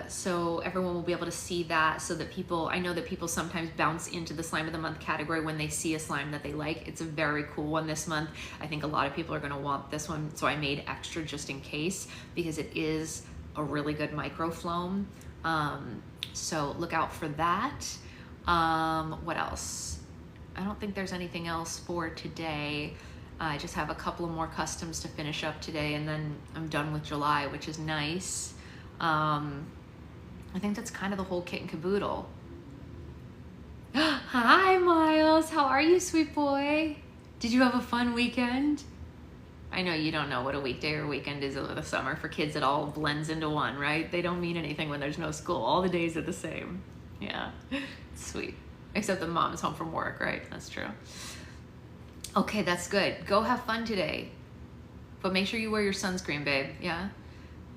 So everyone will be able to see that, so that I know that people sometimes bounce into the Slime of the Month category when they see a slime that they like. It's a very cool one this month. I think a lot of people are going to want this one, so I made extra just in case, because it is a really good microfloam. So look out for that. What else? I don't think there's anything else for today. I just have a couple of more customs to finish up today, and then I'm done with July, which is nice. I think that's kind of the whole kit and caboodle. Hi, Miles. How are you, sweet boy? Did you have a fun weekend? I know you don't know what a weekday or weekend is over the summer. For kids, it all blends into one, right? They don't mean anything when there's no school. All the days are the same. Yeah, sweet. Except the mom is home from work, right? That's true. Okay, that's good. Go have fun today. But make sure you wear your sunscreen, babe. Yeah?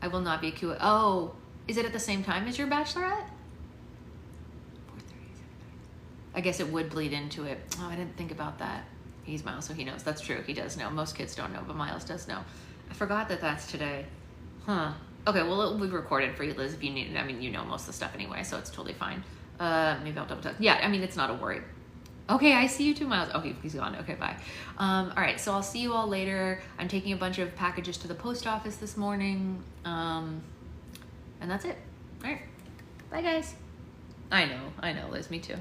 I will not be a Q. Oh, is it at the same time as your bachelorette? 4:30. I guess it would bleed into it. Oh, I didn't think about that. He's Miles, so he knows. That's true. He does know. Most kids don't know, but Miles does know. I forgot that that's today. Huh. Okay, well, it'll be recorded for you, Liz, if you need it. I mean, you know most of the stuff anyway, so it's totally fine. Maybe I'll double check. Yeah, I mean, it's not a worry. Okay, I see you too, Miles. Okay, he's gone. Okay, bye. All right, so I'll see you all later. I'm taking a bunch of packages to the post office this morning. And that's it. All right. Bye, guys. I know, Liz. Me too.